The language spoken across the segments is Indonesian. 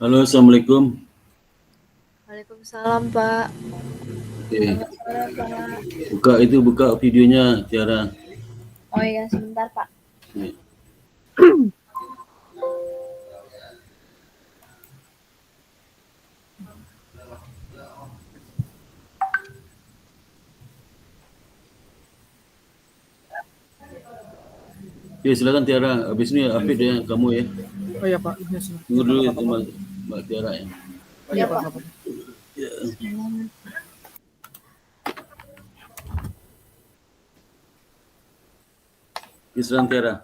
Halo, assalamualaikum. Waalaikumsalam, Pak. Oke, Selamat sore, Pak. buka videonya, Tiara. Oh iya, sebentar, Pak. Ya. Oke, silakan Tiara. Habis ini update ya kamu ya. Oh iya Pak, Tunggu sebentar dulu nggak ya apa-apa. Mbak Tiara ya. Oh Ya, iya Pak, Pak. nggak apa-apa. Ya. Oke, silakan Tiara.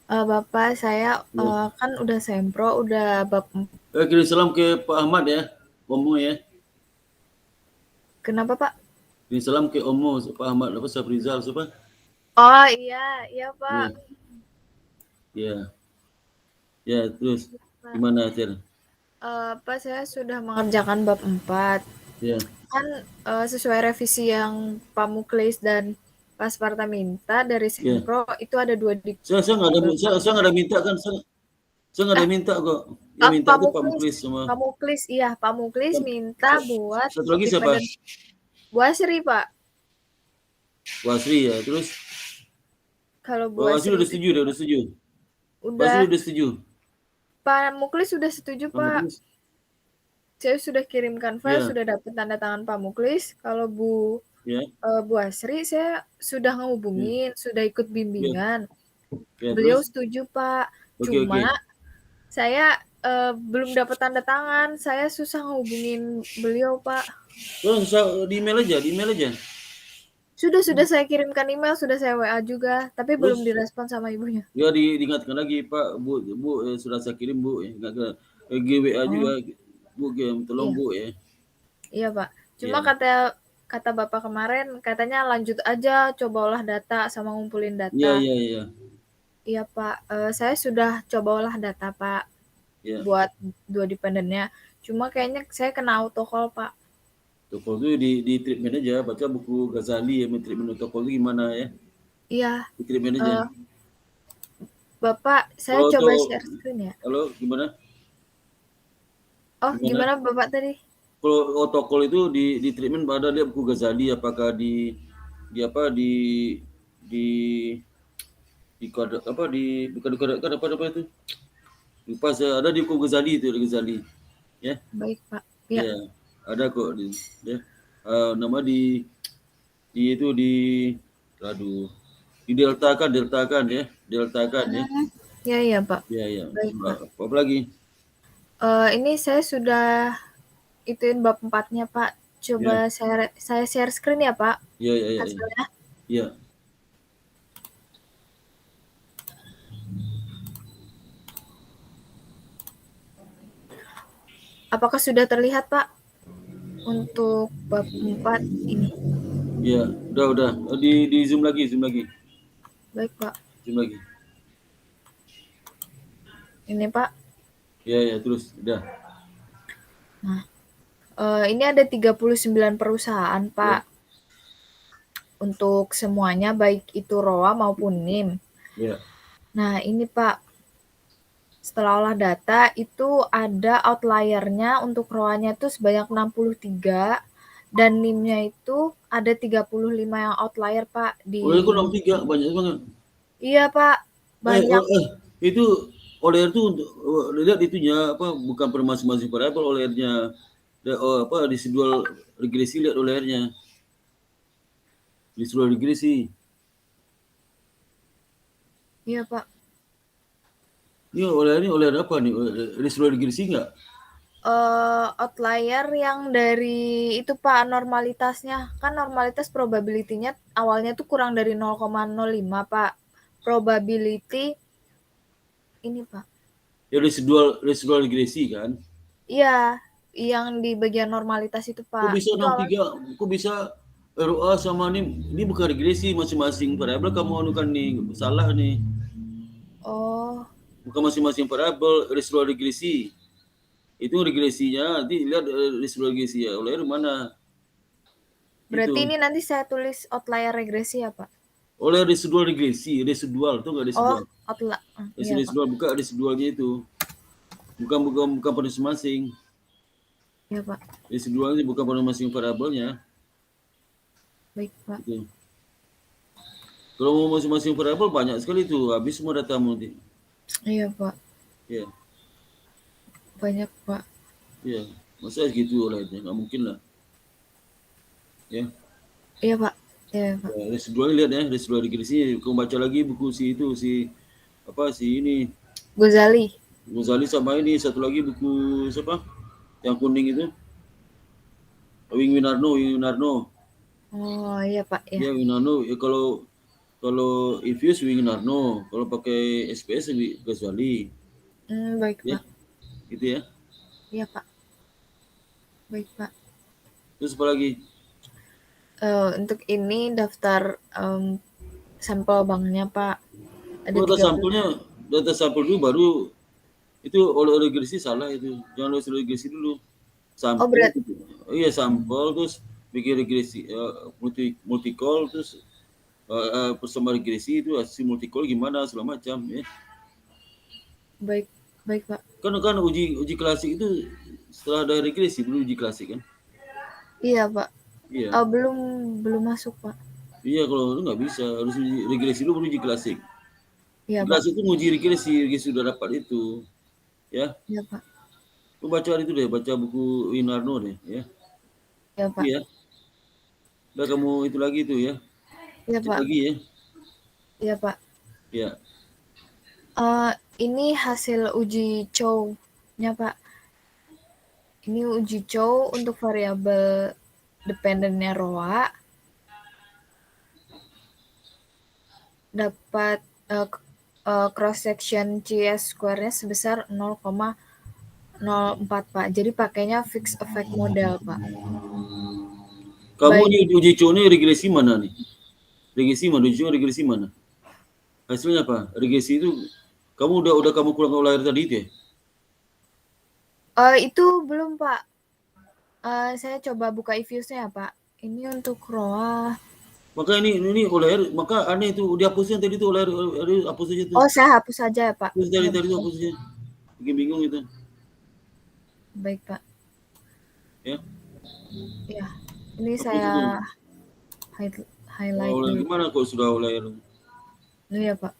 Bapak, saya Ya. kan udah sempro, udah bab. Kirim salam ke Pak Ahmad ya, Omo ya. Kenapa, Pak? Kirim salam ke Omo, Pak Ahmad apa Safrizal siapa? Oh iya, iya, Pak. Ya. Ya. Ya, terus Pak. gimana Tiara? Pak, saya sudah mengerjakan bab 4. Ya. Kan sesuai revisi yang Pak Muklis dan Pak Sparta minta dari Ya. sempro, itu ada 2 diktum. Saya nggak ada saya nggak ada minta kan saya nggak ada minta kok. Yang minta Pak itu Pak Muklis, Muklis sama Pak Muklis, iya, Pak Muklis minta buat satu lagi siapa? dependen Bu Asri, Pak. Wasri ya. Terus Kalau Bu Wasri Asri udah setuju, udah setuju. Wasri udah, udah setuju. Pak Muklis sudah setuju, Pak Pak. Muklis. Saya sudah kirimkan file, Ya, sudah dapat tanda tangan Pak Muklis. Kalau ya, Bu Asri, saya sudah ya, ngehubungin, sudah ikut ya, bimbingan. ya. Beliau Terus, setuju, Pak. oke, Cuma oke. saya belum dapat tanda tangan. Saya susah ngehubungin beliau, Pak. Terus di email aja, di email aja. Sudah saya kirimkan email, sudah saya WA juga, tapi belum Terus, direspon sama ibunya. ya diingatkan lagi Pak, Bu, sudah saya kirim Bu, ya. Ingatkan. GWA juga, Oh, Bu, tolong iya. Bu ya. Iya, Pak. Cuma Ya, kata kata Bapak kemarin, katanya lanjut aja, coba olah data sama ngumpulin ya, data. ya, ya, Iya, Pak. Saya sudah coba olah data, Pak, ya. buat 2 dependennya. Cuma kayaknya saya kena autocall, Pak. Toko itu di treatment aja, baca buku Ghazali ya, treatment toko itu gimana ya, Iya, di treatment aja. eee, Bapak, saya Kalau coba untuk, share screen ya. halo, gimana? Oh, Gimana? gimana Bapak tadi? Kalau protokol itu di treatment pada dia buku Ghazali, apakah di apa di di kode apa di bukan di kode apa itu, lupa saya, ada di buku Ghazali itu, di Ghazali ya. Baik, Pak. Ya, Ya, ada kok di ya. Nama di itu di aduh, deltakan ya, deltakan ya. ya, iya, Pak. Ya, ya. Baik, Pak. Apa lagi? Ini saya sudah ituin bab 4-nya, Pak. Ya, Coba saya share screen ya, Pak, ya, ya, ya, ya. hasilnya. Ya. Apakah sudah terlihat, Pak, untuk bab 4 ini? Ya, udah. Di zoom lagi, Baik, Pak. zoom lagi. Ini, Pak. Ya, ya, terus udah. Nah, ini ada 39 perusahaan, Ya, Pak, untuk semuanya, baik itu ROA maupun NIM. ya. Nah, ini, Pak, setelah olah data itu ada outlier-nya untuk ROA-nya itu sebanyak 63 dan NIM-nya itu ada 35 yang outlier, Pak, di. Oleh aku 63 banyak banget. Iya, Pak, banyak. Itu OLR itu untuk lihat itunya apa, bukan per masing-masing variabel OLR-nya. Apa residual regresi, lihat OLR-nya. Residual regresi. Iya, Pak. Ini OLR apa nih? Residual regresi enggak? Outlier yang dari itu, Pak, normalitasnya. Kan normalitas probability-nya awalnya tuh kurang dari 0,05, Pak. Probability ini, Pak. Ya residual regresi kan? Iya, yang di bagian normalitas itu, Kok Pak. bisa Itu awal. 63? Kok bisa ROA sama ini bukan regresi, masing-masing variabel kamu anukan nih, salah nih. Oh, Bukan masing-masing variabel residual regresi. Itu regresinya nanti lihat residual regresi ya. OLR mana? berarti Itu. ini nanti saya tulis outlier regresi ya, Pak? Oleh residual regresi, residual tuh enggak Oh, residual. outlier. Iya, Pak. Residual buka residualnya itu. Bukan pada masing-masing. Ya Pak. Residualnya bukan pada masing variabelnya. Baik Pak. Gitu. Kalau mau masing-masing variabel banyak sekali tuh, habis semua datamu nanti. Iya Pak. Ya, Banyak Pak. ya. Masa gitu olehnya, nggak mungkin lah. Ya. Iya Pak. Iya Pak. Ya, residualnya lihat ya, residual regresinya. Kau baca lagi buku si itu, si ini Gozali. Ghazali sama ini satu lagi buku siapa? Yang kuning itu. Wing Winarno. Oh iya Pak ya. Ya Winarno. Ya kalau Infuse Winarno, kalau pakai SPS Ghazali. Baik Ya, Pak. gitu ya. Iya Pak. Baik Pak. Terus apa lagi? Untuk ini daftar sampel banknya Pak. Ada Data sampel dulu baru itu oleh regresi salah itu. Jangan oleh regresi dulu. Oh Sampel berat. gitu. Iya sampel terus bikin regresi multicall terus bersama regresi itu hasil multicall gimana segala macam ya. Baik. Baik Pak. Kan uji klasik itu setelah ada regresi belum uji klasik kan? Iya Pak. Iya. Belum masuk Pak. Iya kalau itu nggak bisa harus uji regresi dulu baru uji klasik. Iya Pak. Klasik itu nguji regresi sudah dapat itu ya. Iya Pak. Lu baca itu deh, baca buku Winarno deh ya. Iya Pak. Iya. Udah kamu itu lagi tuh ya. Iya Cek Pak. lagi ya. Iya Pak. Ya. Ini hasil uji Chow-nya Pak. Ini uji Chow untuk variabel dependennya ROA dapat cross section CS square-nya sebesar 0,04 Pak. Jadi pakainya fixed effect model Pak. Kamu Baik. nih uji cow ini regresi mana nih? Regresi mana? Hasilnya apa? Regresi itu kamu udah kamu pulang lahir tadi itu ya? Itu belum Pak. Saya coba buka eViews-nya ya Pak. Ini untuk ROA. Maka ini oleh maka aneh itu dihapusnya tadi itu oleh hapus aja tuh. Oh, saya hapus saja ya Pak. Terus tadi itu hapus aja. Bikin bingung itu. Baik Pak. Ya. Ya. Ini Hapus saya itu. highlight Oleh dulu. gimana kok sudah oleh? Iya Pak.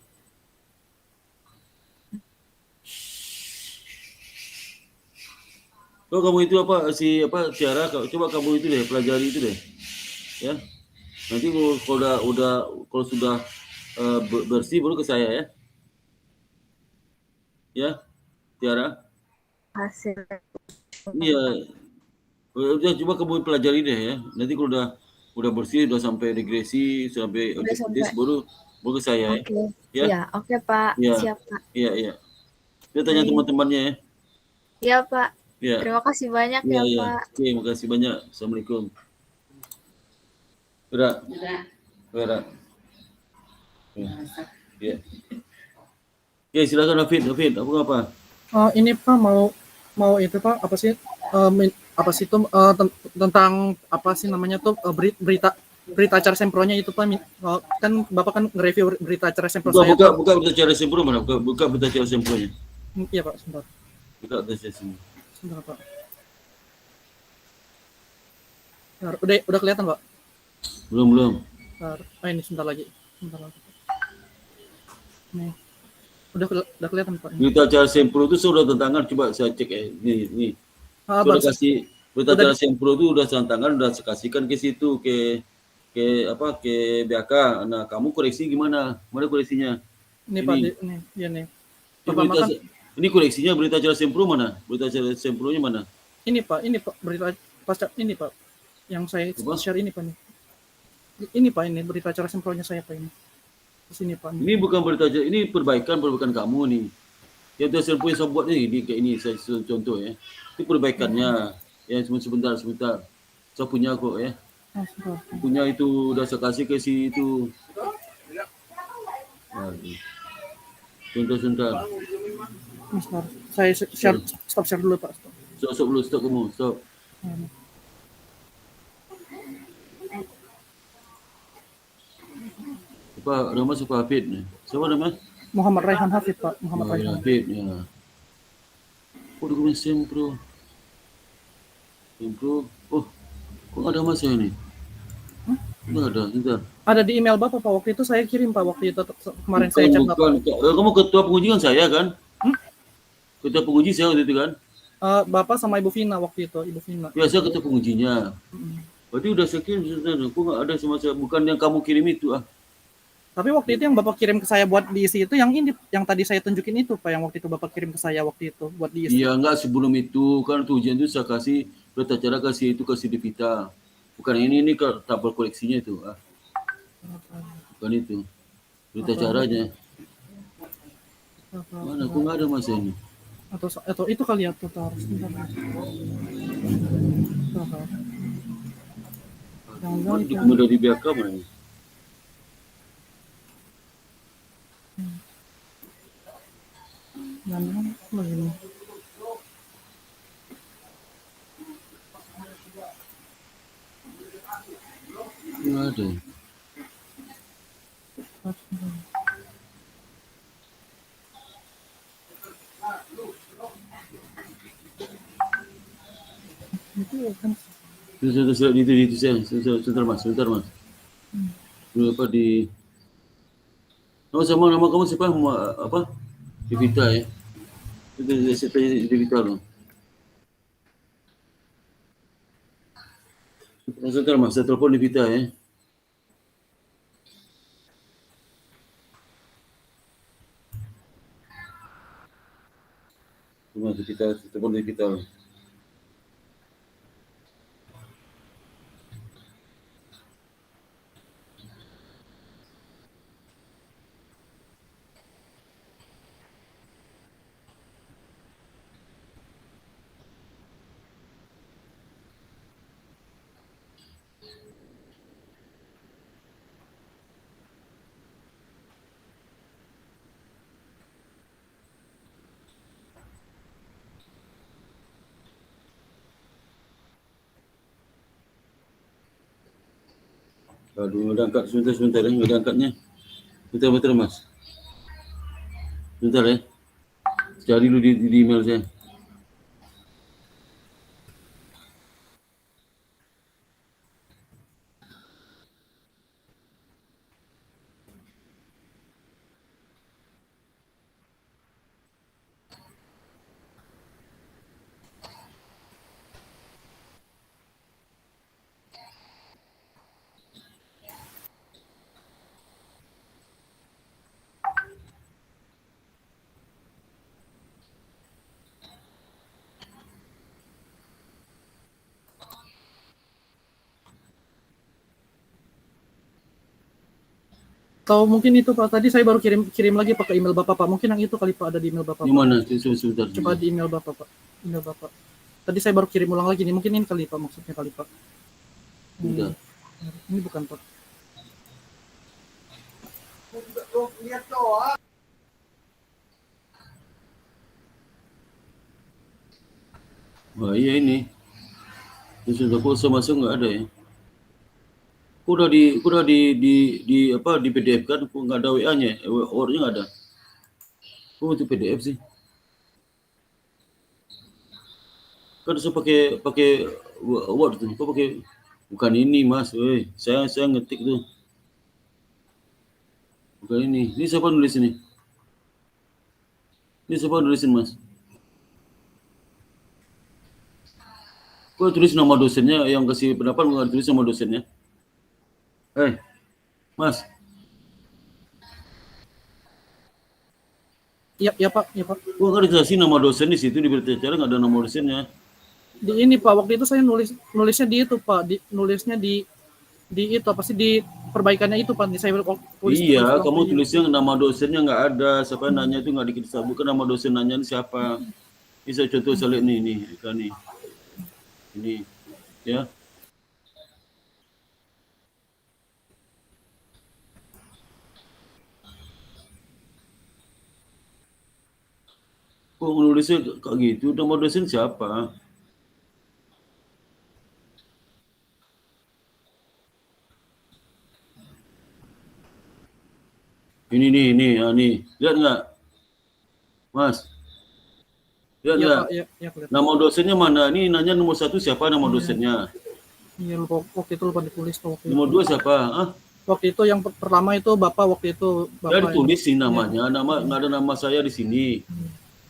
Kalau kamu itu Tiara, coba kamu itu deh pelajari itu deh. Ya. Nanti kalau sudah bersih baru ke saya ya. Ya, Tiara. Hasil. Iya. Udah coba kamu pelajari deh ya. Nanti kalau udah bersih, udah sampai regresi, sampai Udah objektif sampai. baru ke saya Oke. ya. Iya, oke Pak. Iya. Siap Pak. Iya. Kita tanya Baik. teman-temannya ya. Iya Pak. Iya. Terima kasih banyak Iya. ya Pak. Oke, makasih banyak. Assalamualaikum. Vera. Ya. Oke, silakan David. Apa? Ini Pak mau itu Pak apa sih itu tentang apa sih namanya tuh berita acara sempronya itu Pak. Kan Bapak kan nge-review berita acara sempro saya. Buka berita acara sempro mana? Buka berita acara sempronya. Iya Pak, sebentar. Buka berita acara sempro. Sebentar Pak. Udah kelihatan Pak? Belum. Ini sebentar lagi. Nih. Udah kelihatan Pak. Berita acara sempro itu sudah tantangan, coba saya cek ya. Nih. Sudah kasih berita acara sempro itu udah tantangan, udah saya kasihkan ke situ ke BAK. Nah, kamu koreksi gimana? Mana koreksinya? Ini Pak, nih. Ini koreksinya berita acara sempro mana? Berita acara sempronya mana? Ini Pak berita pasca ini Pak. Yang saya share ini Pak nih. Ini Pak, ini berita acara sempronya saya Pak ini. Di sini Pak. Ini bukan berita acara, ini perbaikan kamu nih. Yang berita sempro yang saya buat ini kayak ini, saya contoh ya. Itu perbaikannya. Ya sebentar. Saya punya kok ya. Punya itu udah saya kasih ke si itu. Sebentar. Saya share dulu Pak. Stop kamu. Apa nama siapa Hafid nih? Siapa nama? Muhammad Raihan Hafid Pak. Hafid ya. Oh, dokumen Sempro. Sempro. Oh, kok nggak ada Mas ya ini? Nggak ada, bentar. Ada di email Bapak, Pak. Waktu itu saya kirim, Pak. Waktu itu kemarin saya chat Bapak. Kamu ketua penguji kan saya kan? Ketua penguji saya waktu itu kan? Bapak sama Ibu Vina waktu itu, Ibu Vina. Ya, saya ketua pengujinya. Berarti udah saya kirim sebenarnya. Kok nggak ada sama saya? Bukan yang kamu kirim itu ah. Tapi waktu itu yang Bapak kirim ke saya buat diisi itu yang ini, yang tadi saya tunjukin itu, Pak. Yang waktu itu Bapak kirim ke saya waktu itu buat diisi. Iya, enggak sebelum itu. Kan tuh ujian itu saya kasih, berita cara kasih Devita. Bukan ini tabel koleksinya itu ah. Bukan itu. Berita caranya. Mana? Kok nggak ada Mas ini? Atau itu kali ya, tuh harus Jangan dokumen dari BK mana? Begini. Nggak ada. Itu kan Itu saya. Sebentar Mas. Dulu apa di nama kamu siapa? Apa? Devita ya. Itu saya tanya Devita loh. Sebentar Mas, saya telepon Devita ya. Cuma telepon Devita loh. Aduh, udah angkat sebentar ya, udah angkatnya. Bentar Mas. Bentar ya. Cari dulu di email saya. atau mungkin itu Pak, tadi saya baru kirim lagi Pak ke email Bapak, Pak. Mungkin yang itu kali Pak, ada di email Bapak. Di mana? Sebentar. Coba di email Bapak, Pak. Email Bapak. Tadi saya baru kirim ulang lagi nih. Mungkin ini kali Pak, maksudnya kali Pak. Bentar. Ini bukan Pak. Wah iya ini. Sudah kok masuk nggak ada ya? Udah di apa di PDF kan? Kok nggak ada WA-nya? WA-nya nggak ada. Kok itu PDF sih? Kan saya pakai Word tuh. Kok pakai bukan ini Mas? Saya ngetik tuh. Bukan ini. Ini siapa nulis ini? Ini siapa nulisin Mas? Kok tulis nama dosennya yang kasih pendapat nggak tulis nama dosennya? Mas. Iya Pak. Kok nggak dikasih nama dosen di situ di berita acara nggak ada nama dosennya? Di ini Pak, waktu itu saya nulisnya di itu Pak, nulisnya di itu apa sih, di perbaikannya itu Pak. Saya tulis. Iya, kamu tulisnya nama dosennya nggak ada. Siapa nanya itu nggak disebutkan nama dosen, nanya ini siapa? Bisa contoh saya lihat nih kan nih. Ini ya. Kok nulisnya kayak gitu? Nama dosen siapa? Ini nih, lihat nggak, Mas? Ya, Iya ya. Pak, iya kelihatan. Nama dosennya mana? Ini nanya nomor 1 siapa nama dosennya? Iya lupa, waktu itu lupa ditulis Pak, waktu Nomor itu. 2 siapa? Ah, Waktu itu yang pertama itu Bapak, waktu itu ya Bapak ditulis sih Iya. namanya. Nama nggak ada nama saya di sini.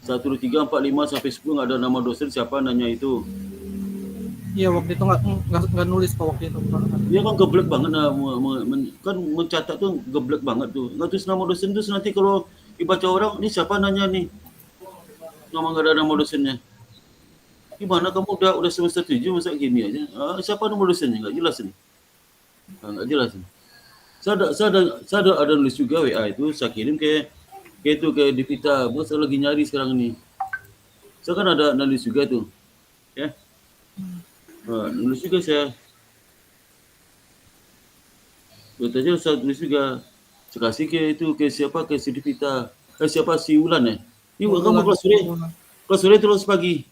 1, 2, 3, 4, 5 sampai 10 nggak ada nama dosen siapa nanya itu. Iya waktu itu nggak nulis Pak waktu itu Pak. Dia kan geblek banget nah, kan mencatat tuh geblek banget tuh. Nggak tulis nama dosen tuh nanti kalau dibaca orang, ini siapa nanya nih? Nama nggak ada nama dosennya. Gimana kamu udah semester 7 masa gini aja? Ah, siapa nama dosennya? Nggak jelas nih. Nggak jelas nih. Saya ada nulis juga WA itu, saya kirim ke Devita. Bos saya lagi nyari sekarang ini. Saya kan ada nulis juga tuh, ya. Nah, nulis juga saya. Betulnya saya tulis juga. Saya kasih ke siapa, ke si Devita. Siapa si Ulan ya? Ini kamu kelas sore. Kelas sore terus pagi.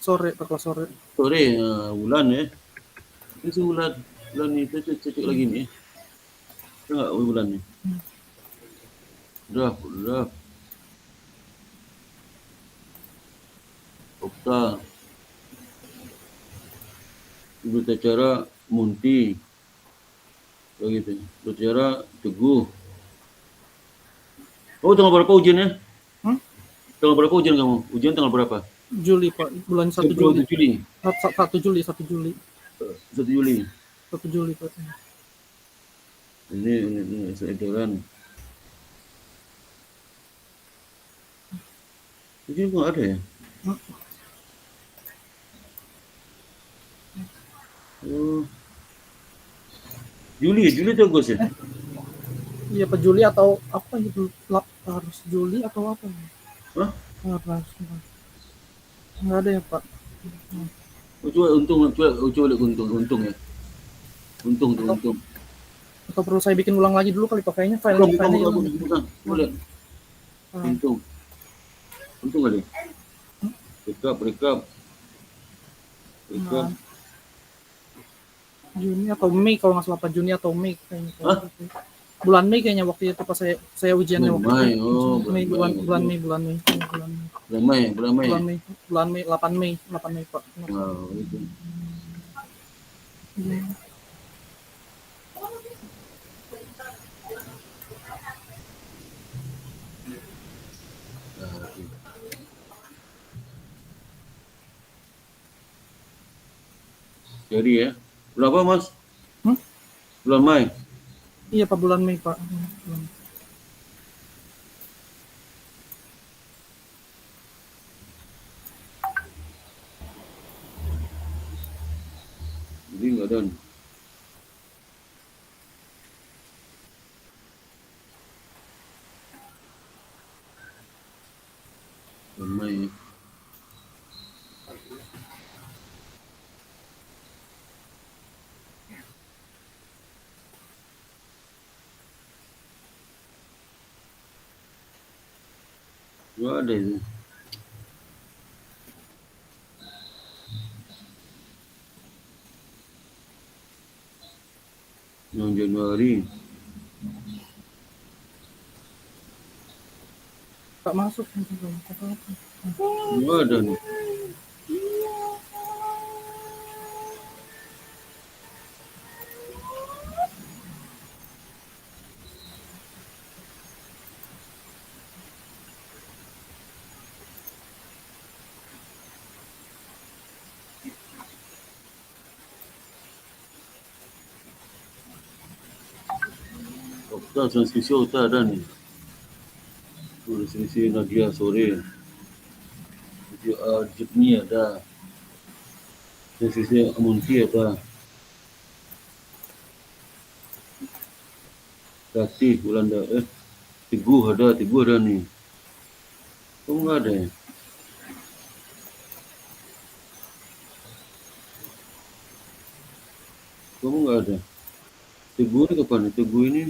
Sore, Pak, kelas sore. Sore, Ulan ya. Itu si Ulan itu cek lagi nih. Enggak Ulan nih. Udah. Okta. Berita acara Munti. Begitu. Berita acara Teguh. Oh, tanggal berapa ujiannya? Tanggal berapa ujian kamu? Ujian tanggal berapa? Juli Pak, bulan 1 Juli. 1 Juli. 1 Juli. 1 Juli. 1 Juli Pak. Ini edaran. Jadi nggak ada ya? Oh. Juli itu Agus ya? Iya Pak, Juli atau apa gitu? Harus Juli atau apa? Hah? Harus. Nggak ada ya Pak. Coba lihat untung ya. Untung. Atau perlu saya bikin ulang lagi dulu kali Pak, kayaknya filenya Bukan. Boleh. Untung kali. Rekap. Juni atau Mei kalau nggak salah Pak, Juni atau Mei kayaknya. Bulan Mei kayaknya waktu itu pas saya ujiannya waktu itu. Bulan Mei. Bulan Mei 8 Mei Pak. Wow, itu. Jadi ya. Berapa Mas? Bulan Mei. Iya Pak, bulan Mei Pak. Jadi nggak ada. Bulan Mei. Nggak ada itu. Yang Januari. Tak masuk. Nggak ada nih. Okta, transkripsi Okta ada nih. Transkripsi Nadia sore. Jepni ada. Transkripsi Amunti ada. Kasih Ulanda Teguh ada nih. Kok nggak ada ya? Kamu nggak ada. Teguh ini kapan? Teguh ini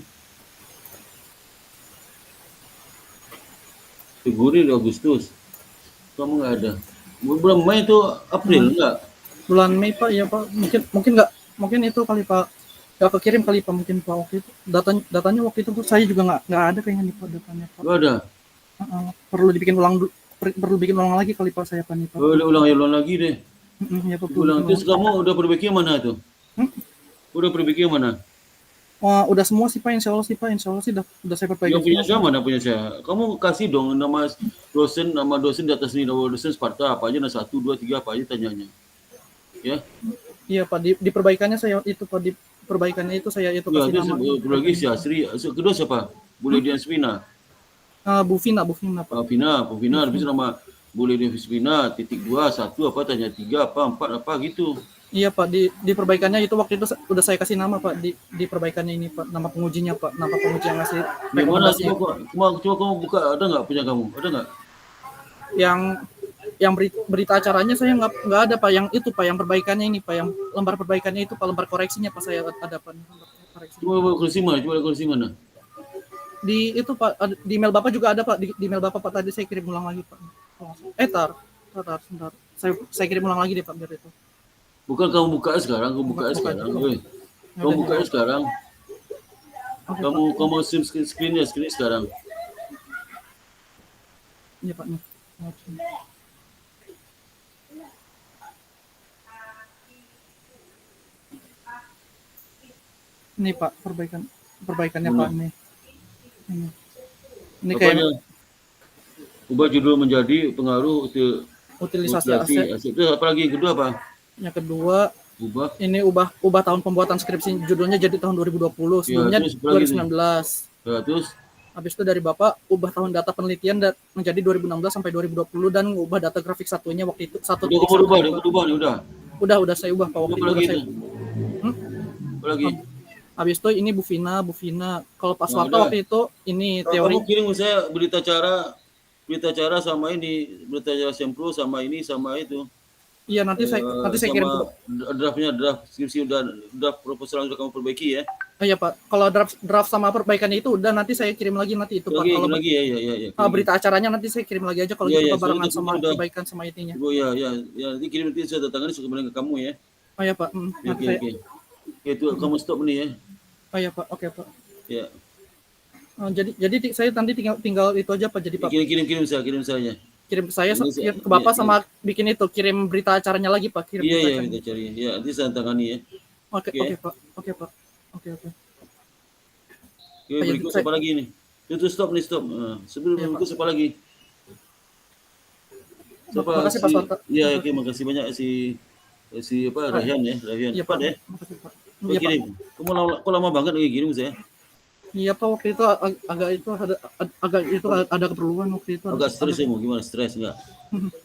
di Agustus. Kamu nggak ada. Bulan Mei itu April enggak? Bulan Mei Pak, ya Pak. Mungkin itu kali Pak. Nggak kekirim kali Pak, mungkin Pak waktu itu. Datanya waktu itu saya juga nggak ada kayaknya nih Pak, datanya Pak. Nggak ada. Perlu dibikin ulang perlu bikin ulang lagi kali Pak saya Pak nih Pak. Ulang lagi deh. Ya Pak, perlu Ulang. bikin Terus kamu udah perbaiki yang mana tuh? Udah perbaiki yang mana? Wah, udah semua sih Pak, insya Allah sih udah saya perbaiki. Yang punya saya mana punya saya? Kamu kasih dong nama dosen di atas ini, nama dosen Sparta apa aja, 1, 2, 3 apa aja tanyanya. Ya. Iya Pak, di perbaikannya saya itu Pak, di perbaikannya itu saya itu Ya, kasih terus nama. lagi si Asri, kedua siapa? Bu Lydia Spina. Bu Vina Pak. Bu Vina, habis nama Bu Lydia Spina, .2, 1 apa, tanya 3 apa, 4 apa gitu. Iya Pak, di perbaikannya itu waktu itu udah saya kasih nama Pak, di perbaikannya ini Pak, nama pengujinya Pak, nama penguji yang ngasih rekomendasi. Coba kamu buka, ada nggak punya kamu? Ada nggak? Yang berita acaranya saya nggak ada Pak, yang itu Pak, yang perbaikannya ini Pak, yang lembar perbaikannya itu Pak, lembar koreksinya Pak saya ada Pak. Coba koreksi mana? Di itu Pak, di email Bapak juga ada Pak, di email Bapak Pak, tadi saya kirim ulang lagi Pak. Sebentar. Saya kirim ulang lagi deh Pak, biar itu. Bukan kamu buka sekarang, Kamu buka sekarang. Kamu screen sekarang. Iya Pak nih. Ini Pak, perbaikannya Pak nih. Ini kayak ubah judul menjadi pengaruh utilisasi aset. Itu apa lagi? Yang kedua apa? Yang kedua, ubah tahun pembuatan skripsi, judulnya jadi tahun 2020, sebelumnya 2019. Ya, terus habis itu dari Bapak ubah tahun data penelitian menjadi 2016 sampai 2020 dan ubah data grafik satunya waktu itu satu. Udah saya ubah Pak waktu itu. Apa lagi? Habis itu ini Bu Vina. Kalau Pak Suwarto waktu itu ini teori. Kamu kirim saya berita acara sama ini, berita acara sempro sama ini sama itu. Iya, nanti saya kirim draft skripsi draft proposal yang sudah kamu perbaiki ya. Iya Pak, kalau draft sama perbaikannya itu udah nanti saya kirim lagi nanti itu Pak. Kalau lagi ya. Berita acaranya nanti saya kirim lagi aja kalau gitu barengan sama perbaikan sama itunya. Oh ya, nanti kirim nanti saya datangkan kembali ke kamu ya. Oh ya Pak. Oke. Itu kamu stop nih ya. Oh ya Pak, oke Pak. Ya. Jadi saya nanti tinggal itu aja Pak, jadi Pak. Kirim saya. Kirim saya ke Bapak sama bikin itu, kirim berita acaranya lagi Pak. Iya, kita cari. Ya, nanti saya tangani ya. Oke Pak. Oke. Berikut siapa lagi nih? Itu stop. Sebelum berikut siapa lagi? Terima kasih Pak Suwarto. Iya, oke, makasih banyak si Rahian ya. Iya Pak. Makasih Pak. Kirim. Kamu lama banget lagi kirim saya. Iya Pak, waktu itu ada keperluan waktu itu. Agak stres ya, mau gimana? Stres enggak?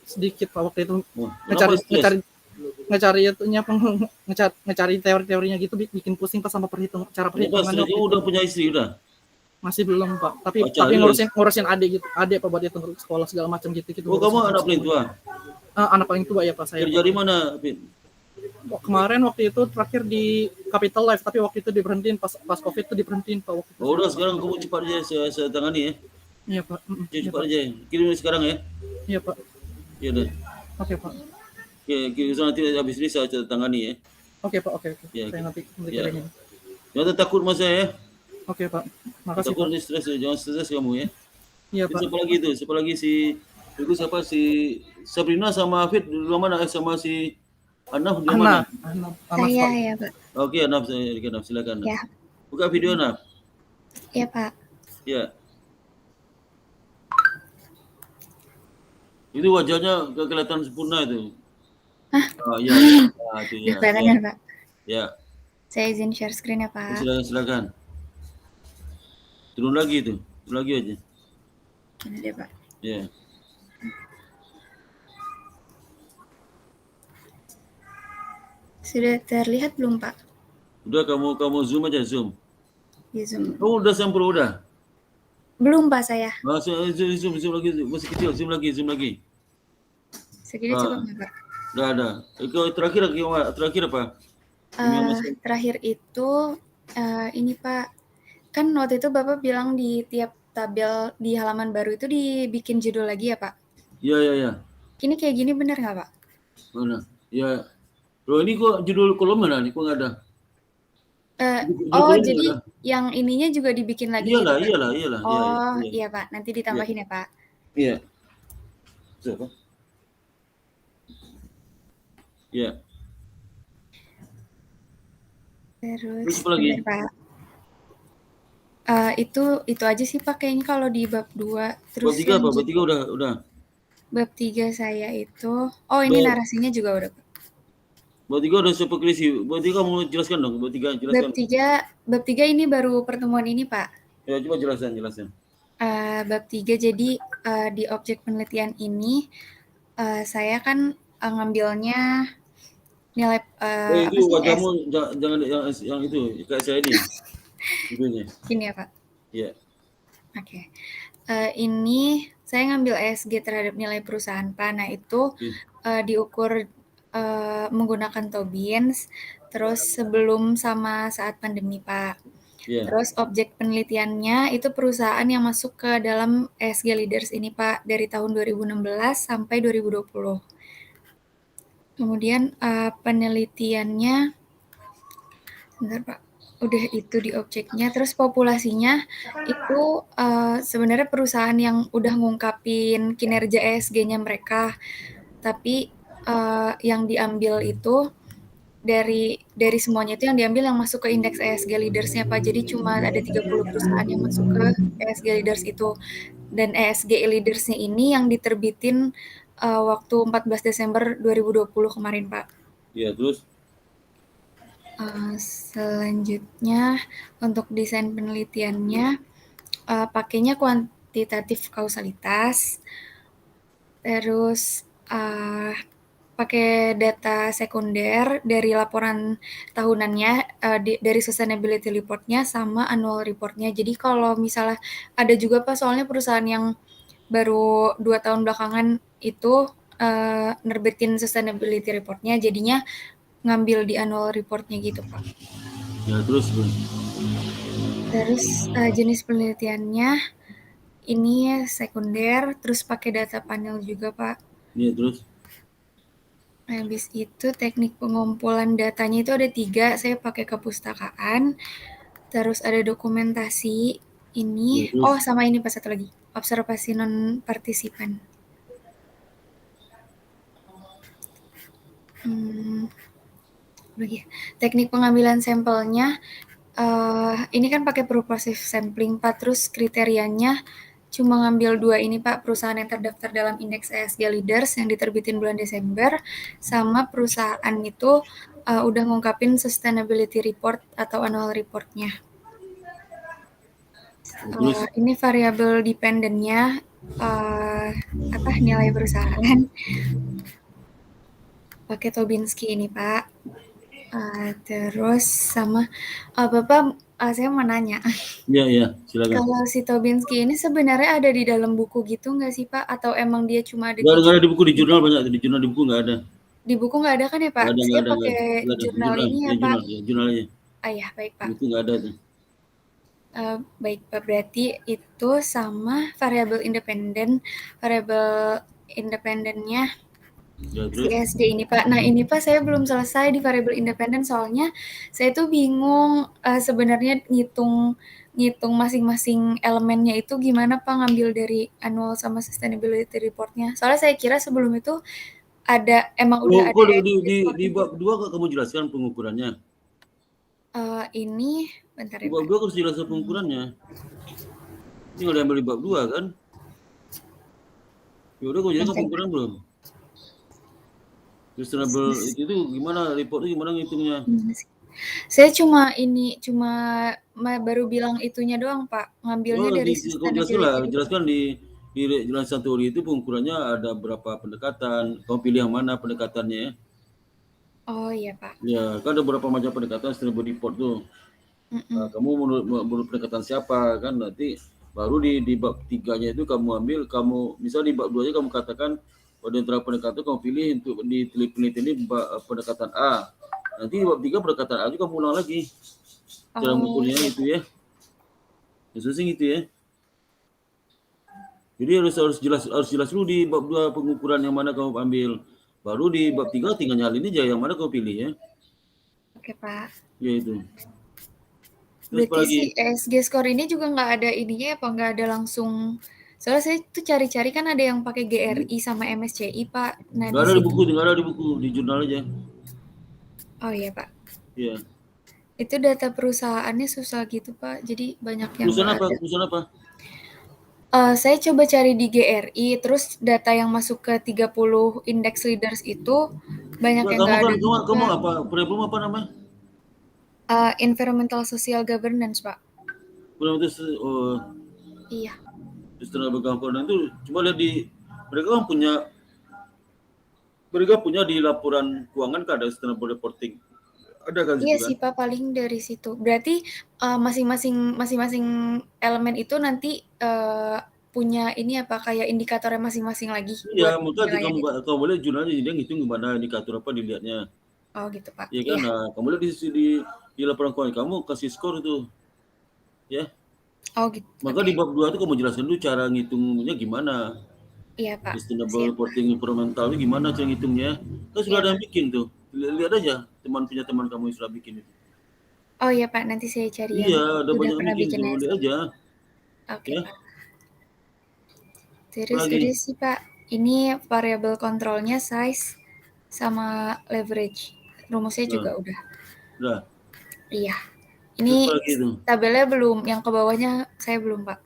Sedikit Pak waktu itu. Ngecari teorinya gitu, bikin pusing Pak sama cara perhitungannya. Kamu udah punya istri udah? Masih belum Pak, tapi ngurusin adik gitu. Adik Pak buat itu sekolah segala macam gitu. Oh, kamu anak paling tua? Anak paling tua ya Pak saya. Kerja di mana, Pin? Kemarin waktu itu terakhir di Capital Life, tapi waktu itu diberhentiin pas Covid itu diberhentiin Pak waktu itu. Oh, udah sekarang kamu cepat aja saya tangani ya. Iya Pak. Cepat aja. Kirim sekarang ya. Iya Pak. Iya deh. Oke Pak. Kirim nanti habis ini saya tangani ya. Oke Pak, oke. Ya, saya nanti kirimin. Jangan takut mas saya ya. Oke Pak. Makasih takut Pak. Stres, jangan stres kamu ya. Iya Pak. Siapa lagi si Sabrina sama Afid di rumah mana sama si Anaf di mana? Saya ya Pak. Oke, Anaf silakan. Ya. Buka video Anaf. Iya Pak. Ya. Itu wajahnya kelihatan sempurna itu. Hah? Iya. Itu ya. Kelihatan ya Pak. Ya. Saya izin share screen ya Pak. Silakan. Turun lagi aja. Ini deh Pak. Ya. Sudah terlihat belum Pak? Udah kamu zoom aja zoom. Di zoom. Oh, udah sempro udah. Belum Pak saya. Zoom lagi, masih kecil, zoom lagi. Segini cukup nggak Pak? Udah ada. Terakhir apa? Terakhir itu ini Pak, kan waktu itu Bapak bilang di tiap tabel di halaman baru itu dibikin judul lagi ya Pak? Iya. Ini kayak gini benar nggak Pak? Mana? Ya. Loh, ini kok judul kolom mana nih? Kok nggak ada? Jadi ada. Yang ininya juga dibikin lagi? Iyalah. Iya Pak, nanti ditambahin ya Pak? Iya. Siapa? Ya. Terus Terus apa lagi? bentar, Pak. Itu aja sih Pak kayaknya kalau di bab 2. Bab Terus 3 apa? Bab 3 udah. bab 3 saya itu, oh ini Bab, narasinya juga udah Pak. bab 3 udah siapa klisi. Bab 3 kamu jelaskan dong. Bab 3 jelaskan. Bab 3 ini baru pertemuan ini Pak. Ya, coba jelaskan. Bab 3 jadi di objek penelitian ini saya kan ngambilnya nilai Itu apa sih wajahmu jangan yang itu kayak saya ini. Itunya. Gini ya Pak. Ya. Oke. Ini saya ngambil ESG terhadap nilai perusahaan Pak. Nah itu diukur menggunakan Tobins, terus sebelum sama saat pandemi Pak. Ya. Terus objek penelitiannya itu perusahaan yang masuk ke dalam ESG Leaders ini Pak dari tahun 2016 sampai 2020. Kemudian penelitiannya, bentar Pak, udah itu di objeknya. Terus populasinya itu sebenarnya perusahaan yang udah ngungkapin kinerja ESG-nya mereka, tapi yang diambil itu dari semuanya itu yang diambil yang masuk ke indeks ESG Leaders-nya Pak. Jadi cuma ada 30 perusahaan yang masuk ke ESG Leaders itu. Dan ESG Leaders-nya ini yang diterbitin waktu 14 Desember 2020 kemarin Pak. Ya, terus? Selanjutnya untuk desain penelitiannya pakainya kuantitatif kausalitas. Terus pakai data sekunder dari laporan tahunannya, dari sustainability report-nya sama annual report-nya. Jadi kalau misalnya ada juga Pak, soalnya perusahaan yang baru 2 tahun belakangan itu nerbitin sustainability report-nya, jadinya ngambil di annual report-nya gitu Pak. Ya, terus? Terus jenis penelitiannya ini sekunder, terus pakai data panel juga Pak. Iya, terus? Habis itu teknik pengumpulan datanya itu ada 3, saya pakai kepustakaan, terus ada dokumentasi ini, Ya, sama ini Pak satu lagi, observasi non-partisipan. Teknik pengambilan sampelnya, ini kan pakai purposive sampling Pak, terus kriterianya cuma ngambil 2 ini Pak, perusahaan yang terdaftar dalam indeks ESG Leaders yang diterbitin bulan Desember, sama perusahaan itu udah ngungkapin sustainability report atau annual report-nya. Ini variabel dependent-nya nilai perusahaan. Pakai Tobinski ini Pak. Terus sama Bapak, saya mau nanya. Iya, silakan. Kalau si Tobinski ini sebenarnya ada di dalam buku gitu nggak sih Pak? Atau emang dia cuma ada Nggak ada di buku, di jurnal banyak. Di jurnal, di buku nggak ada. Di buku nggak ada kan ya Pak? Nggak Saya ada. pakai jurnal ini ya Pak. Jurnalnya. Ya baik Pak. Itu nggak ada tuh. Baik Pak, berarti itu sama variabel independennya Ya, si ESG ini Pak. Nah ini Pak saya belum selesai di variabel independen, soalnya saya tuh bingung sebenarnya ngitung masing-masing elemennya itu gimana Pak, ngambil dari annual sama sustainability report-nya. Soalnya saya kira sebelum itu ada, emang udah ada di bab 2 kamu jelaskan pengukurannya. Ini bentar ya Di bab 2 harus jelaskan pengukurannya. Ini nggak diambil di bab 2 kan? Ya udah, kau jelaskan pengukuran belum? Sustainable itu gimana, reportnya gimana ngitungnya? Saya cuma baru bilang itunya doang Pak, ngambilnya dari sustainability. Jelaskan di jelasan teori itu pengukurannya ada berapa pendekatan, kau pilih yang mana pendekatannya. Oh iya Pak. Ya, kan ada beberapa macam pendekatan sustainable report tuh. Nah, kamu menurut pendekatan siapa kan, nanti baru di bab 3-nya itu kamu ambil, misal di bab 2-nya kamu katakan pada antara pendekatan kamu pilih untuk di penelitian ini pendekatan A. Nanti di bab 3 pendekatan A juga kamu ulang lagi. Cara mengukurnya itu ya. Khususnya gitu ya. Jadi harus jelas dulu di bab 2 pengukuran yang mana kamu ambil. Baru di bab 3 tinggal nyalin aja yang mana kamu pilih ya. Oke Pak. Ya itu. Berarti si ESG score ini juga nggak ada ininya apa, nggak ada langsung Soalnya saya tuh cari-cari kan ada yang pakai GRI sama MSCI, Pak. Nah, Nggak di ada di situ. buku, nggak ada di buku, di jurnal aja. Oh iya, Pak. Iya. Itu data perusahaannya susah gitu, Pak. Jadi banyak yang Perusahaan nggak apa? ada. Perusahaan apa? Saya coba cari di GRI, terus data yang masuk ke 30 index leaders itu banyak Nggak, yang kamu nggak kan ada kamu juga. apa? Problem apa namanya? Environmental Social Governance, Pak. Problem itu Iya. sustainable governance itu coba lihat di mereka punya di laporan keuangan kan ada sustainable reporting. Ada kan Iya situ kan? sih, Pak, paling dari situ. Berarti masing-masing elemen itu nanti punya ini apa kayak indikatornya masing-masing lagi Iya, buat makanya penilaian kamu itu. kamu boleh jurnalnya dia ngitung gimana indikator apa dilihatnya. Oh gitu, Pak. Ya kan? Iya. Nah, kamu lihat di laporan keuangan kamu kasih skor itu, ya. Oh gitu. Maka Oke. di bab 2 itu kamu jelaskan dulu cara ngitungnya gimana. Iya, Pak. Sustainable Siap. reporting environmental itu gimana cara ngitungnya. Kan sudah Iya, ada Pak. yang bikin tuh. Lihat aja teman kamu yang sudah bikin itu. Oh iya, Pak, nanti saya cari yang Iya, ada sudah banyak yang pernah bikin tuh, bikinnya. lihat aja, Oke, ya. Pak. Terus Apalagi? udah sih, Pak. Ini variable kontrolnya size sama leverage. Rumusnya Nah, juga udah. udah. Iya. Terus Ini apalagi itu? tabelnya belum, yang ke bawahnya saya belum, Pak.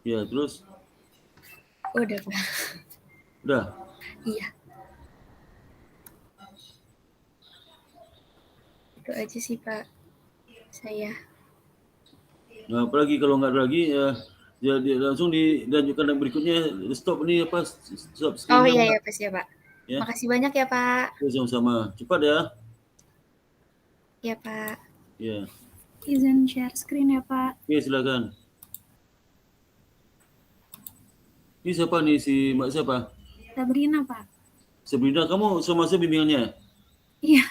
Ya, terus Udah, Pak. udah. Iya, itu aja sih, Pak. Saya. Nah, apalagi kalau nggak ada lagi ya, langsung dilanjutkan yang berikutnya. Stop ini apa? Stop Oh screen-nya, iya Mbak. ya, Pak, ya, Pak. Ya. Makasih banyak ya, Pak. Oke, sama-sama. Cepat ya. Ya, Pak. Ya. Izin share screen ya, Pak. Oke, silakan. Ini siapa nih si Mbak siapa? Sabrina, Pak. Sabrina, kamu sama saya bimbingannya? Iya,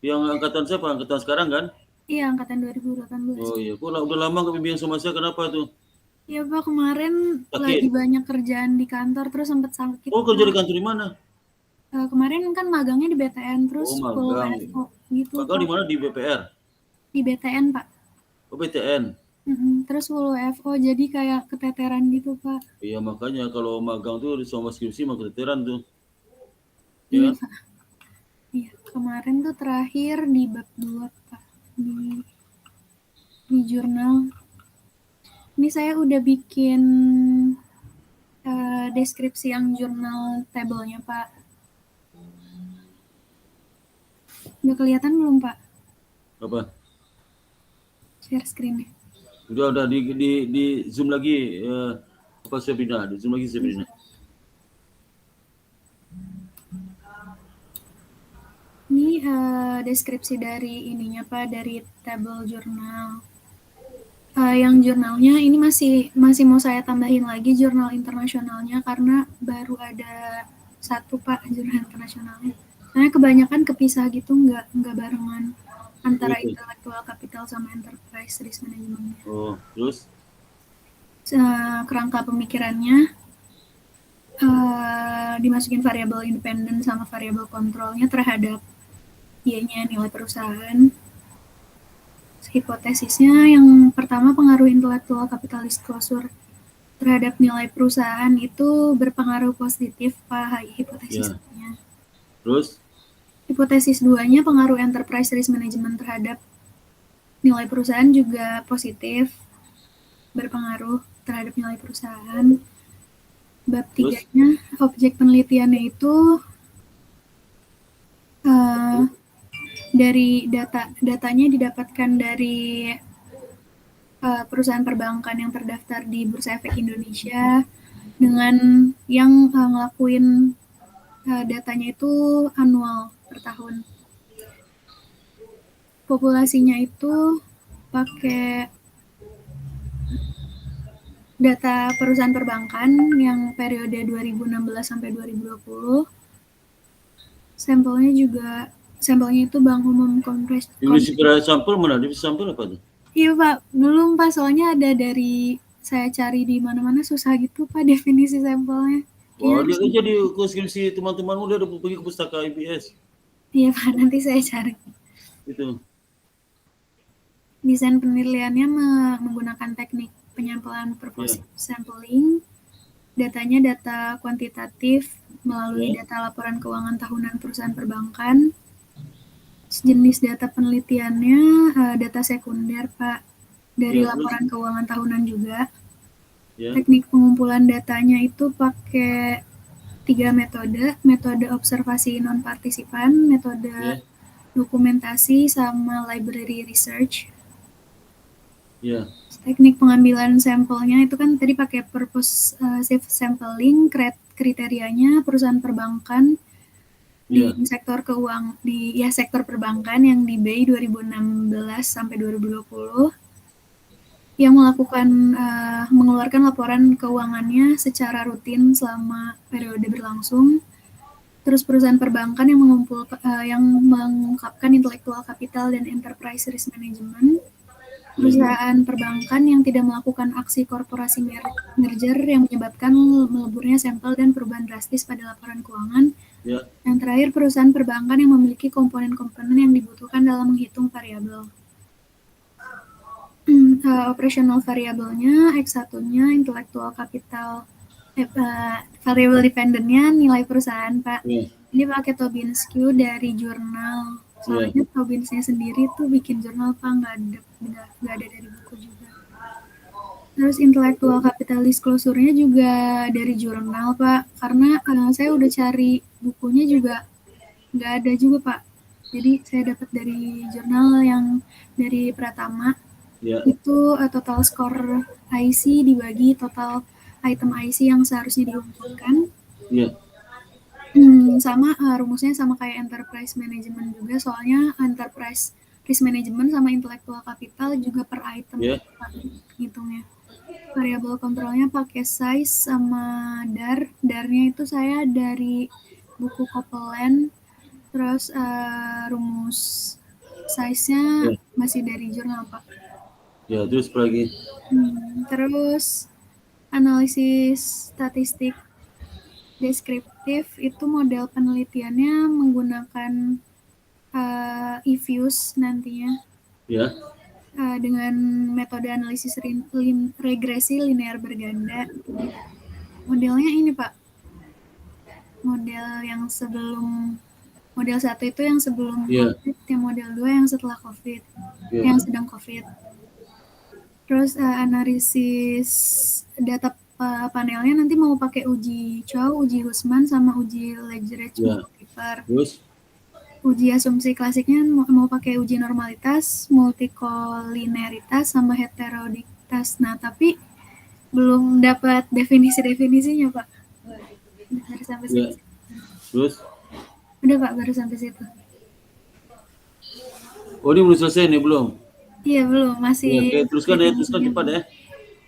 Yang angkatan siapa? Angkatan sekarang kan? iya angkatan 2018. Oh iya, kok udah lama nggak bimbingan sama saya? Kenapa tuh? Iya, Pak, kemarin lagi Sakit? banyak kerjaan di kantor terus sempat sakit, Oh, kerja di Pak. kantor di mana? Kemarin kan magangnya di BTN Oh, terus full magang. FO gitu, Magang di Pak. mana? Di BPR? Di BTN, Pak. Oh, BTN. Terus full FO jadi kayak keteteran gitu, Pak. Iya, makanya kalau magang tuh sama skripsi mah keteteran tuh. Ya Iya, kan? Pak. Iya, kemarin tuh terakhir di bab 2, Pak. Di jurnal. Ini saya udah bikin deskripsi yang jurnal tabelnya, Pak. Udah kelihatan belum, Pak? Apa? Share screen-nya. Udah di zoom lagi apa Sabrina? Di zoom lagi Sabrina. Ini deskripsi dari ininya, Pak, dari tabel jurnal. Yang jurnalnya ini masih mau saya tambahin lagi jurnal internasionalnya karena baru ada satu, Pak, jurnal internasionalnya. Karena kebanyakan kepisah gitu, nggak barengan antara Oke. intellectual capital sama enterprise risk management. Oh, terus? Kerangka pemikirannya dimasukin variabel independen sama variabel kontrolnya terhadap Y-nya nilai perusahaan. Hipotesisnya yang pertama pengaruh intellectual capital disclosure terhadap nilai perusahaan itu berpengaruh positif, Pak, hipotesis Ya. Terus? Hipotesis 2-nya pengaruh enterprise risk management terhadap nilai perusahaan juga positif, berpengaruh terhadap nilai perusahaan. Bab 3-nya objek penelitiannya itu dari datanya didapatkan dari perusahaan perbankan yang terdaftar di Bursa Efek Indonesia dengan yang ngelakuin datanya itu annual per tahun. Populasinya itu pakai data perusahaan perbankan yang periode 2016 sampai 2020. Sampelnya itu Bank Umum Kompres. Divisi sampel mana? Divisi sampel apa tuh? Iya, Pak, belum, Pak, soalnya ada dari saya cari di mana-mana susah gitu, Pak, definisi sampelnya. Wah, lihat aja di skripsi teman-temanmu dia udah pergi ke pustaka IBS. Iya, Pak, nanti saya cari. Itu. Desain penilaiannya menggunakan teknik penyampelan purposive sampling Datanya data kuantitatif melalui data laporan keuangan tahunan perusahaan perbankan. Jenis data penelitiannya data sekunder, Pak, dari Ya, terus? laporan keuangan tahunan juga. Ya, Teknik pengumpulan datanya itu pakai 3 metode, metode observasi non-partisipan, metode ya, dokumentasi, sama library research. ya, Teknik pengambilan sampelnya itu kan tadi pakai purpose sampling, kriterianya perusahaan perbankan di ya, sektor sektor perbankan yang di BI 2016 sampai 2020 yang mengeluarkan laporan keuangannya secara rutin selama periode berlangsung. Terus perusahaan perbankan yang mengungkapkan intellectual capital dan enterprise risk management. Perusahaan perbankan yang tidak melakukan aksi korporasi merger yang menyebabkan meleburnya sampel dan perubahan drastis pada laporan keuangan. ya, Yang terakhir, perusahaan perbankan yang memiliki komponen-komponen yang dibutuhkan dalam menghitung variabel. Operational variabelnya, X1-nya, intellectual capital, variable dependent-nya nilai perusahaan, Pak. ya, Ini pakai Tobin-Skew dari jurnal. Soalnya Tobin-nya sendiri tuh bikin jurnal, Pak, nggak ada dari buku juga. Terus intellectual capital disclosure-nya juga dari jurnal, Pak. Karena saya udah cari bukunya juga nggak ada juga, Pak. Jadi saya dapat dari jurnal yang dari Pratama. ya, Itu total skor IC dibagi total item IC yang seharusnya diunggulkan. ya, Sama rumusnya sama kayak enterprise management juga, soalnya enterprise risk management sama intellectual capital juga per item hitungnya. Variable kontrolnya pakai size sama dar. Darnya itu saya dari buku Copeland. Terus rumus size-nya masih dari jurnal, Pak. ya, terus apa lagi? Terus analisis statistik deskriptif itu model penelitiannya menggunakan eViews nantinya. Ya, Dengan metode analisis regresi linear berganda. Modelnya ini, Pak. Model yang sebelum model 1 itu yang sebelum COVID, yang model 2 yang setelah COVID, yang sedang COVID. Terus analisis data panelnya nanti mau pakai uji Chow, uji Hussman, sama uji Leggerich multiplier. Terus? Uji asumsi klasiknya mau pakai uji normalitas, multikolinearitas, sama heteroditas. Nah, tapi belum dapat definisi-definisinya, Pak. Baru sampai situ. Terus? Udah, Pak, baru sampai situ. Oh, ini belum selesai nih, belum? Iya, belum, masih. Oke, teruskan cepat ya.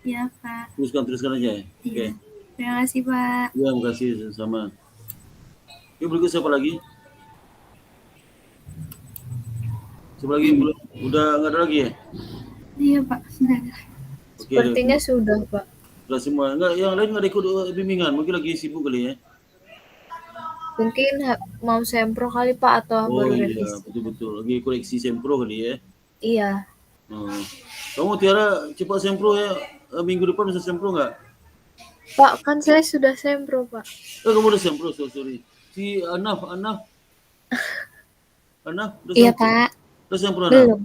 Iya, Pak. Teruskan aja ya. Oke. Terima kasih, Pak. Iya, terima kasih sama. Yuk, berikut siapa lagi? Siapa lagi? Belum? Udah nggak ada lagi ya? Iya, Pak, sudah ada. Sepertinya sudah, Pak. Sudah semua. Enggak, yang lain nggak ikut bimbingan. Mungkin lagi sibuk kali ya. Mungkin mau sempro kali, Pak, atau baru revisi. Iya, betul-betul. Lagi koleksi sempro kali ya. Iya. Kamu Tiara cepat sempro ya. Minggu depan bisa sempro nggak? Pak, kan saya sudah sempro, Pak. Kamu udah sempro, sorry. Si Anaf. Iya, Pak. Udah sempro, Anaf?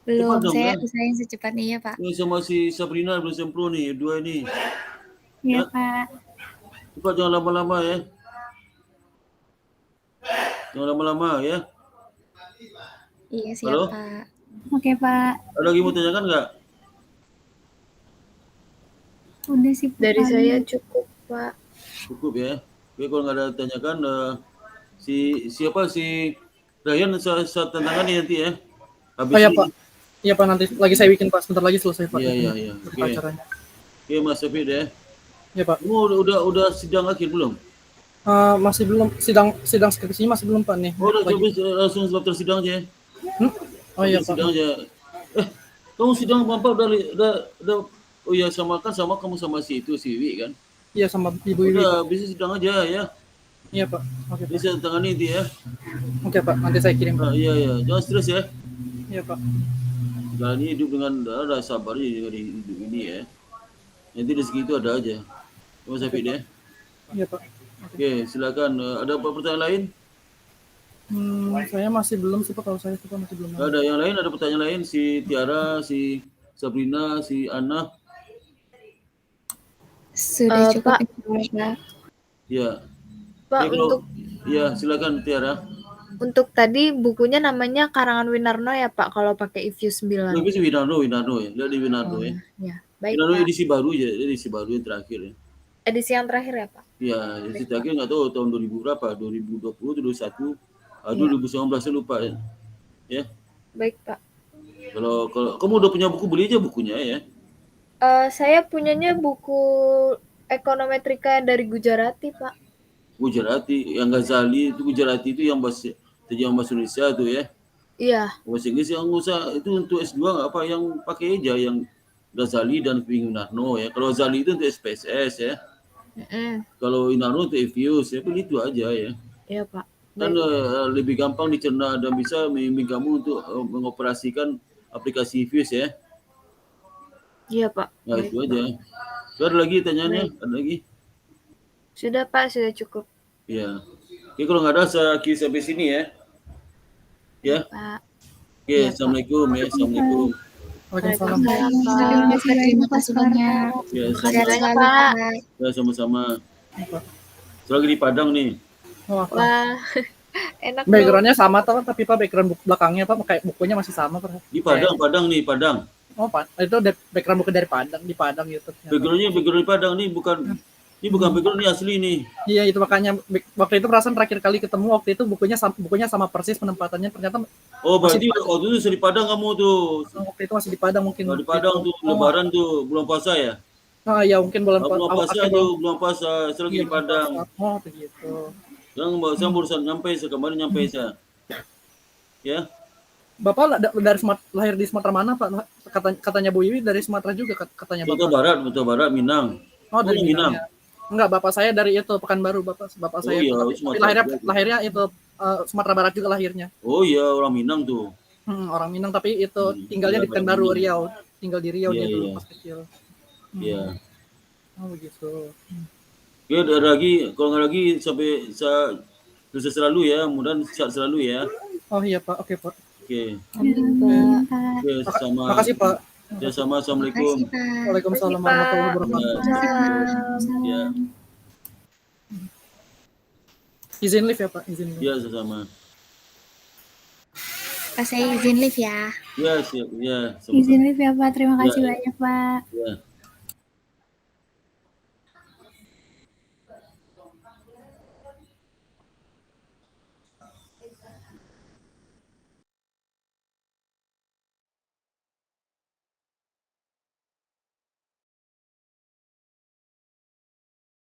Belum. Saya usahain secepatnya ya, Pak. Ini sama si Sabrina belum sempro nih, dua ini. Iya, Pak. Cepat, jangan lama-lama ya. Jangan lama-lama ya. Iya, siap. Halo? Pak. Oke, Pak. Ada lagi mau tanyakan nggak? Udah sih, Pak. Dari saya cukup, Pak. Cukup ya. Oke, kalau nggak ada tanyakan, si Ryan saya tantangan nih nanti ya. Habis iya, Pak. Iya, Pak, nanti lagi saya bikin, Pak. Sebentar lagi selesai, Pak. Iya. Acaranya. Oke, Mas Safid ya. Iya, Pak. Kamu udah sidang akhir belum? Masih belum, sidang skripsinya masih belum, Pak, nih. Udah langsung daftar sidang aja ya. Oh iya, Pak. Sidang aja. Kamu sidang Bapak udah oh iya, sama kamu sama si Wiwi kan? Iya, sama Ibu Wiwi. Udah bisa sidang aja ya. Iya, Pak. Oke, Pak. Bisa tangani nanti ya. Oke, Pak, nanti saya kirim, Pak. Iya. Jangan stres ya. Iya, Pak. Jalani hidup dengan ada sabar dengan hidup ini ya. Nanti rezeki itu ada aja. Mas Syafiq deh. Iya Pak. Oke, silakan. Ada apa pertanyaan lain? Saya masih belum sih Pak, kalau saya Pak masih belum. Ada yang lain? Ada pertanyaan lain? Si Tiara, si Sabrina, si Ana. Sudah cukup Pak. Pak. Ya. Pak, kalau, ya silakan Tiara. Untuk tadi bukunya namanya Karangan Winarno ya Pak, kalau pakai Ifuse 9. Lebih sih Winarno ya. Lihat di Winarno ya. Ya, baik Winarno Pak. edisi baru ya, edisi baru yang terakhir ya. Edisi yang terakhir ya Pak? Iya, edisi terakhir nggak tahu tahun 2000 berapa, 2020 atau 2021, 2019 saya lupa ya. Ya. Baik Pak. Kalau kamu udah punya buku, beli aja bukunya ya. Saya punyanya buku ekonometrika dari Gujarati Pak. Gujarati, yang Ghazali itu Gujarati itu yang bahasa Indonesia tuh ya. Iya. Bahasa Inggris yang usah itu untuk S2 nggak apa, yang pakai aja yang Ghazali dan Winarno ya. Kalau Ghazali itu untuk SPSS ya. Kalau Winarno untuk Ifuse ya, begitu aja ya. Iya Pak. Kan lebih gampang dicerna dan bisa membimbing kamu untuk mengoperasikan aplikasi Ifuse ya. Iya Pak. Nah baik, itu aja. Ada lagi tanyaannya? Ada lagi? Sudah Pak, sudah cukup. Iya. Oke, kalau nggak ada saya akhiri sampai sini ya. Ya. Pak. Oke, assalamualaikum ya. Assalamualaikum. Waalaikumsalam. Terima kasih banyak. Ya, Sehat sama, selalu Pak. ya, sama-sama. Saya lagi di Padang nih. Wah, enak dong. Backgroundnya sama tapi Pak background belakangnya Pak kayak bukunya masih sama Pak. Di Padang nih, Padang. Oh Pak, itu background buku dari Padang, di Padang gitu. Background di Padang nih bukan background, ini asli nih. Iya itu makanya waktu itu perasaan terakhir kali ketemu waktu itu bukunya sama persis penempatannya, ternyata. Oh berarti waktu itu di Padang kamu tuh. Waktu itu masih di Padang mungkin. Di Padang tuh Lebaran tuh bulan puasa ya? Oh iya mungkin bulan puasa tuh bulan puasa saya lagi di Padang. Oh begitu. Saya barusan kemarin nyampe saya. Ya. Bapak lahir di Sumatera mana Pak? Katanya Bu Iwi dari Sumatera juga katanya Bapak. Sumatera Barat, Minang. Oh dari Minang. Ya. Enggak, Bapak saya dari itu Pekanbaru Bapak saya. Iya, tapi lahirnya itu Sumatera Barat juga lahirnya. Oh iya, orang Minang tuh. Orang Minang tapi itu tinggalnya di Pekanbaru, Riau. Tinggal di Riau dia dulu pas kecil. Iya. Oh begitu. Oke, ada lagi, kalau nggak lagi sampai sukses selalu ya, mudah-mudahan sehat selalu ya. Oh iya Pak, oke Pak. Oke. Oke, sama. Makasih Pak. Ya sama, assalamualaikum. Waalaikumsalam warahmatullahi wabarakatuh. Ya. Izin live ya Pak, izin live. Ya sama. Pak, saya izin live ya. Ya siap, ya. Izin live ya Pak, terima kasih banyak Pak. Ya.